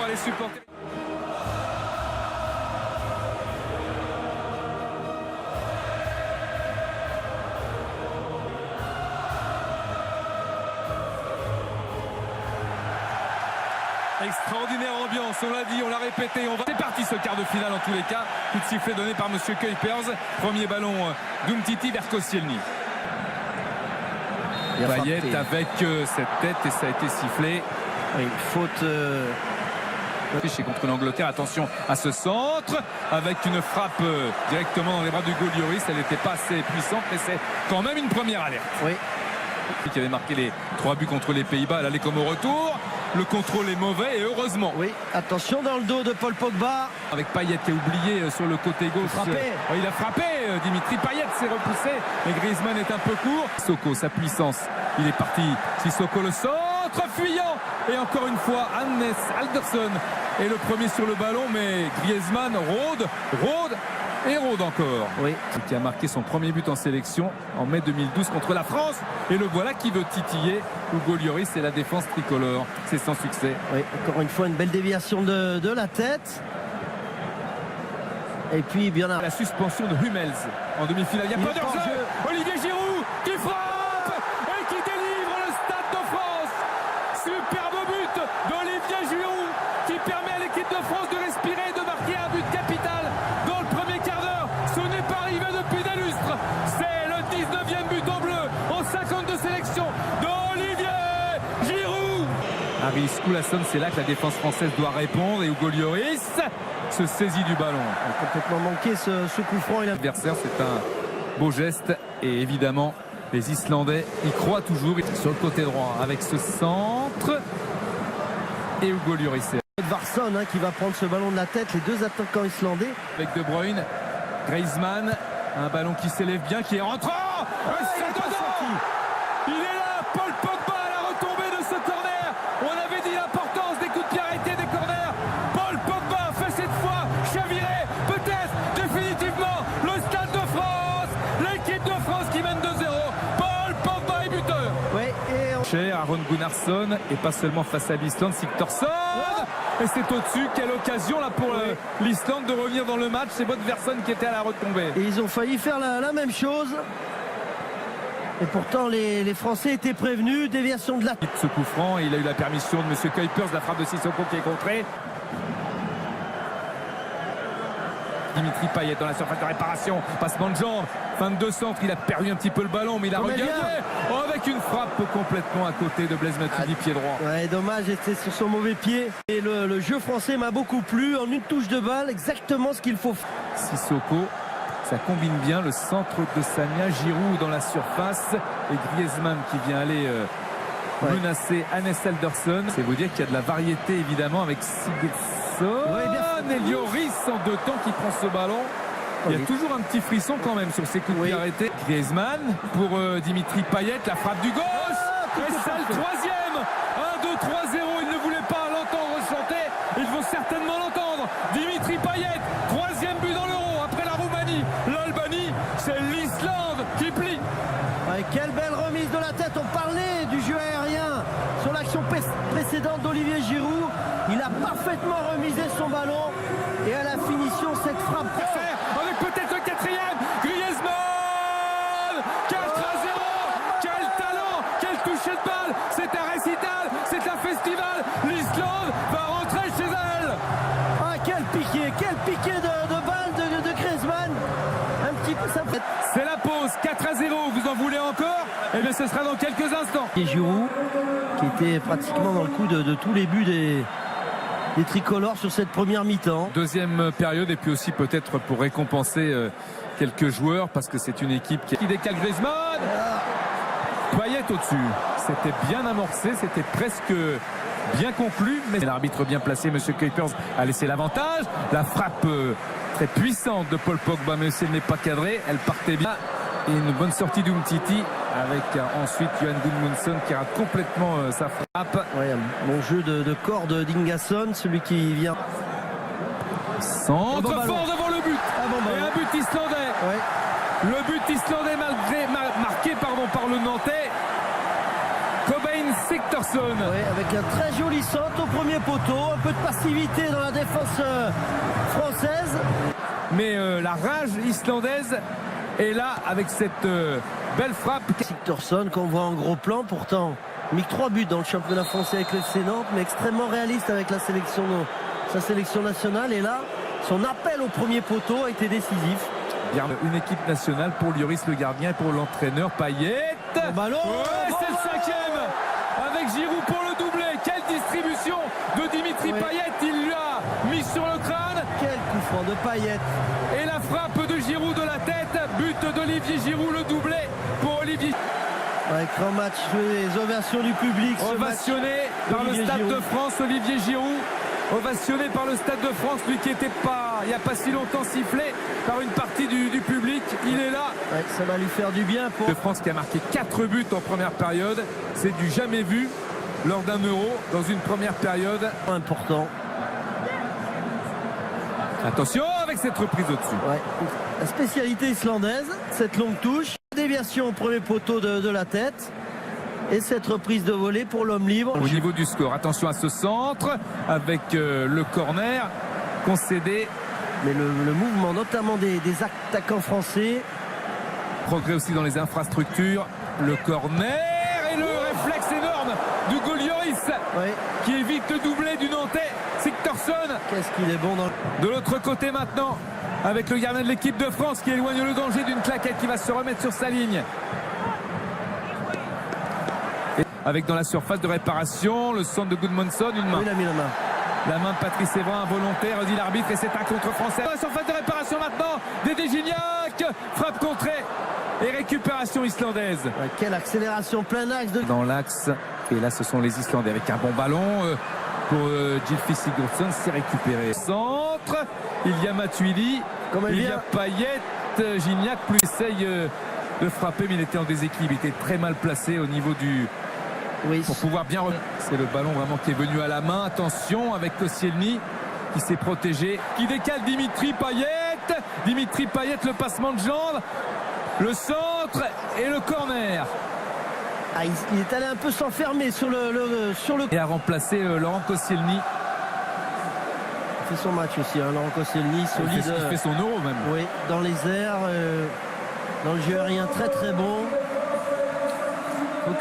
par les supporters. Extraordinaire ambiance, on l'a dit, on l'a répété. C'est parti ce quart de finale en tous les cas. Coup de sifflet donné par Monsieur Kuipers. Premier ballon d'Umtiti vers Koscielny. Payet avec cette tête et ça a été sifflé. Une faute. C'est contre l'Angleterre. Attention à ce centre avec une frappe directement dans les bras d'Hugo Lloris. Elle n'était pas assez puissante, mais c'est quand même une première alerte. Oui. Qui avait marqué les 3 buts contre les Pays-Bas. Elle allait comme au retour. Le contrôle est mauvais et heureusement. Oui, attention dans le dos de Paul Pogba. Avec Payet qui est oublié sur le côté gauche. Il a frappé. Dimitri Payet s'est repoussé. Et Griezmann est un peu court. Sissoko, sa puissance. Il est parti. Sissoko le centre fuyant. Et encore une fois, Hannes Alderson est le premier sur le ballon. Mais Griezmann rôde encore. Oui. Qui a marqué son premier but en sélection en mai 2012 contre la France. Et le voilà qui veut titiller Hugo Lloris et la défense tricolore. C'est sans succès. Oui, encore une fois une belle déviation de la tête. Et puis bien la suspension de Hummels en demi-finale. Il n'y a pas d'enjeu. Olivier Giroud qui frappe et qui délivre le Stade de France. Superbe but d'Olivier Giroud qui permet à l'équipe de France de respirer et de marquer un but capital dans le premier quart d'heure. Ce n'est pas arrivé depuis des lustres. C'est le 19e but en bleu en 52 sélections d'Olivier Giroud. Harry Skulason, c'est là que la défense française doit répondre et Hugo Lloris se saisit du ballon. Il a complètement manqué ce coup franc. L'adversaire, c'est un beau geste et évidemment les Islandais y croient toujours. Sur le côté droit avec ce centre et Hugo Lloris. Varsson qui va prendre ce ballon de la tête, les deux attaquants islandais. Avec De Bruyne, Griezmann, un ballon qui s'élève bien, qui est rentrant. Il est là, Paul Pogba à la retombée de ce corner. On avait dit l'importance des coups de pied arrêtés des corners. Paul Pogba fait cette fois chavirer, peut-être définitivement, le Stade de France. L'équipe de France qui mène 2-0. Paul Pogba est buteur. Oui, Cher Aron Gunnarsson et pas seulement face à l'Islande, Sigthorsson. Et c'est au-dessus. Quelle occasion là pour l'Islande de revenir dans le match. C'est Bodvarsson qui était à la retombée. Et ils ont failli faire la même chose. Et pourtant les Français étaient prévenus. Déviation de la tête. Ce coup franc, il a eu la permission de M. Kuipers. La frappe de Sissoko qui est contrée. Dimitri Payet dans la surface de réparation. Passement de jambe. Fin de deux centres. Il a perdu un petit peu le ballon, mais il a regagné. Avec une frappe complètement à côté de Blaise Matuidi, pied droit. Ouais, dommage, c'était sur son mauvais pied. Et le jeu français m'a beaucoup plu. En une touche de balle, exactement ce qu'il faut faire. Sissoko, ça combine bien le centre de Sagna. Giroud dans la surface. Et Griezmann qui vient aller menacer Hannes Alderson. C'est vous dire qu'il y a de la variété évidemment avec Sigurdsson. Et Lloris en deux temps qui prend ce ballon. Il y a toujours un petit frisson quand même sur ces coups de pied arrêtés. Griezmann pour Dimitri Payet, la frappe du gauche. Et ça le troisième. 1-2-3-0. Ils ne voulaient pas l'entendre chanter. Ils vont certainement l'entendre. Dimitri Payet, troisième but dans l'Euro après la Roumanie. L'Albanie, c'est l'Islande qui plie. Ouais, quelle belle remise de la tête. On parlait du jeu aérien sur l'action précédente d'Olivier Giroud. Il a parfaitement remisé son ballon. Et à la finition, cette frappe. Avec peut-être le quatrième. Griezmann 4-0. Quel talent. Quel toucher de balle. C'est un récital. C'est un festival. L'Islande va rentrer chez elle. Ah, quel piqué de balle de Griezmann. Un petit peu ça. C'est la pause. 4-0. Vous en voulez encore? Eh bien, ce sera dans quelques instants. Et Giroud, qui était pratiquement dans le coup de tous les buts des tricolores sur cette première mi-temps. Deuxième période et puis aussi peut-être pour récompenser quelques joueurs parce que c'est une équipe qui décale Griezmann. Payet au-dessus. C'était bien amorcé, c'était presque bien conclu, mais l'arbitre bien placé, M. Kuipers, a laissé l'avantage. La frappe très puissante de Paul Pogba, mais si elle n'est pas cadrée, elle partait bien. Et une bonne sortie d'Umtiti avec ensuite Johan Gudmundsson qui rate complètement sa frappe. Ouais, un bon jeu de corps d'Ingasson, celui qui vient. Centre fort devant le but. Et un but islandais. Ouais. Le but islandais marqué par le Nantais. Cobain Sigthorsson. Anderson. Oui, avec un très joli centre au premier poteau, un peu de passivité dans la défense française. Mais la rage islandaise est là avec cette belle frappe. Sigthorsson qu'on voit en gros plan, pourtant mis 3 buts dans le championnat français avec le FC Nantes, mais extrêmement réaliste avec sa sélection nationale. Et là, son appel au premier poteau a été décisif. Une équipe nationale pour Lloris le gardien et pour l'entraîneur Payet. Le ballon, c'est le 5e avec Giroud pour le doublé. Quelle distribution de Dimitri Payet, il lui a mis sur le crâne. Quel coup franc de Payet. Et la frappe de Giroud de la tête, but d'Olivier Giroud, le doublé pour Olivier. Avec grand match, les ovations du public. Ovationné par le Stade de France, Olivier Giroud. Ovationné par le Stade de France, lui qui n'était pas, il n'y a pas si longtemps, sifflé par une partie du public. Il est là. Ouais, ça va lui faire du bien. Pour de France qui a marqué 4 buts en première période. C'est du jamais vu lors d'un Euro dans une première période. Important. Attention avec cette reprise au-dessus. Ouais. La spécialité islandaise, cette longue touche. Déviation au premier poteau de la tête. Et cette reprise de volée pour l'homme libre. Au niveau du score, attention à ce centre avec le corner concédé. Mais le mouvement notamment des attaquants français. Progrès aussi dans les infrastructures. Le corner et le réflexe énorme du Lloris qui évite le doublé du Nantais Sigthorsson. Qu'est-ce qu'il est bon dans... De l'autre côté maintenant avec le gardien de l'équipe de France qui éloigne le danger d'une claquette qui va se remettre sur sa ligne. Avec dans la surface de réparation le centre de Gudmundsson, une main. Oui, il a mis la main. La main de Patrice Evra involontaire, dit l'arbitre, et c'est un contre français. Dans la surface de réparation maintenant, Dédé Gignac, frappe contrée et récupération islandaise. Ouais, quelle accélération plein axe dans l'axe. Et là, ce sont les Islandais avec un bon ballon pour Gylfi Sigurdsson, c'est récupéré. Centre, il y a Matuidi, il y a Payet, Gignac plus essaye de frapper, mais il était en déséquilibre, il était très mal placé au niveau du... pour pouvoir bien... C'est le ballon vraiment qui est venu à la main. Attention avec Koscielny qui s'est protégé, qui décale Dimitri Payet. Dimitri Payet, le passement de jambes, le centre et le corner. Ah, il est allé un peu s'enfermer sur le... Et a remplacé Laurent Koscielny. Il fait son match aussi, hein, Laurent Koscielny, solide. Il fait son euro même. Oui, dans les airs, dans le jeu aérien très très bon.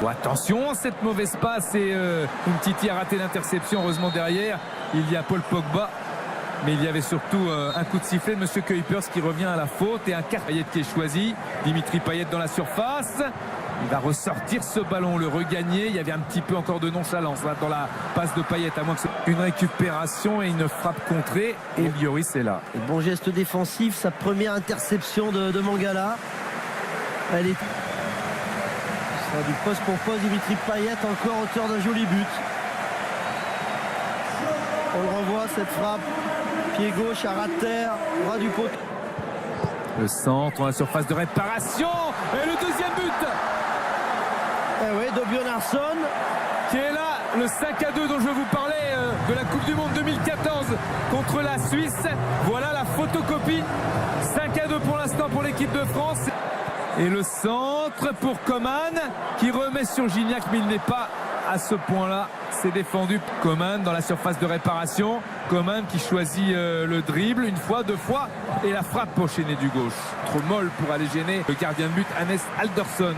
Oh, attention, cette mauvaise passe et Umtiti a raté l'interception. Heureusement derrière, il y a Paul Pogba. Mais il y avait surtout un coup de sifflet de M. Kuipers qui revient à la faute et un carton Payet qui est choisi. Dimitri Payet dans la surface. Il va ressortir ce ballon, le regagner. Il y avait un petit peu encore de nonchalance là, dans la passe de Payet, à moins que une récupération et une frappe contrée. Et Lloris est là. Et bon geste défensif, sa première interception de Mangala. Elle est... Ça du poste pour poste, Dimitri Payet encore auteur d'un joli but. On le revoit cette frappe. Pied gauche à ras de terre, bras du poteau. Le centre, dans la surface de réparation. Et le deuxième but. Eh oui, d'Bjørnarsson. Qui est là, le 5-2 dont je vous parlais de la Coupe du Monde 2014 contre la Suisse. Voilà la photocopie. 5-2 pour l'instant pour l'équipe de France. Et le centre pour Coman qui remet sur Gignac, mais il n'est pas à ce point-là. C'est défendu. Coman dans la surface de réparation. Coman qui choisit le dribble une fois, deux fois. Et la frappe au chénet du gauche. Trop molle pour aller gêner le gardien de but, Hannes Aldersson.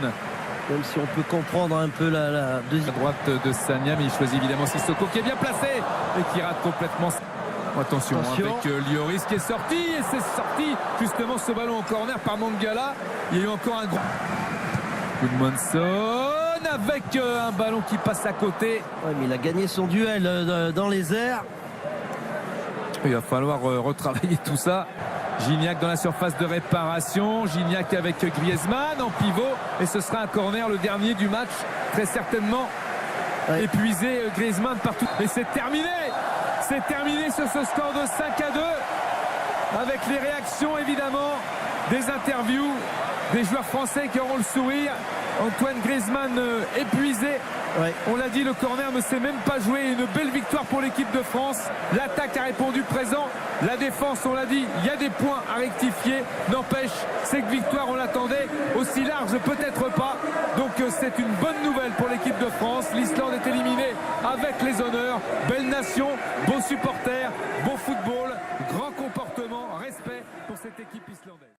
Même si on peut comprendre un peu la deuxième. À droite de Sagna, mais il choisit évidemment Sissoko qui est bien placé et qui rate complètement. Attention. Avec Lloris qui est sorti. Et c'est sorti justement ce ballon en corner par Mangala. Il y a eu encore un gros Gudmundsson avec un ballon qui passe à côté. Ouais, mais il a gagné son duel dans les airs. Il va falloir retravailler tout ça. Gignac dans la surface de réparation. Gignac avec Griezmann en pivot. Et ce sera un corner, le dernier du match. Très certainement épuisé Griezmann partout. Et c'est terminé. C'est terminé sur ce score de 5-2. Avec les réactions évidemment des interviews des joueurs français qui auront le sourire. Antoine Griezmann épuisé Ouais. On l'a dit, le corner ne s'est même pas joué. Une belle victoire pour l'équipe de France. L'attaque a répondu présent. La défense, on l'a dit, il y a des points à rectifier. N'empêche, cette victoire, on l'attendait aussi large, peut-être pas. Donc c'est une bonne nouvelle pour l'équipe de France. L'Islande est éliminée avec les honneurs. Belle nation, beaux supporters, beau football, grand comportement, respect pour cette équipe islandaise.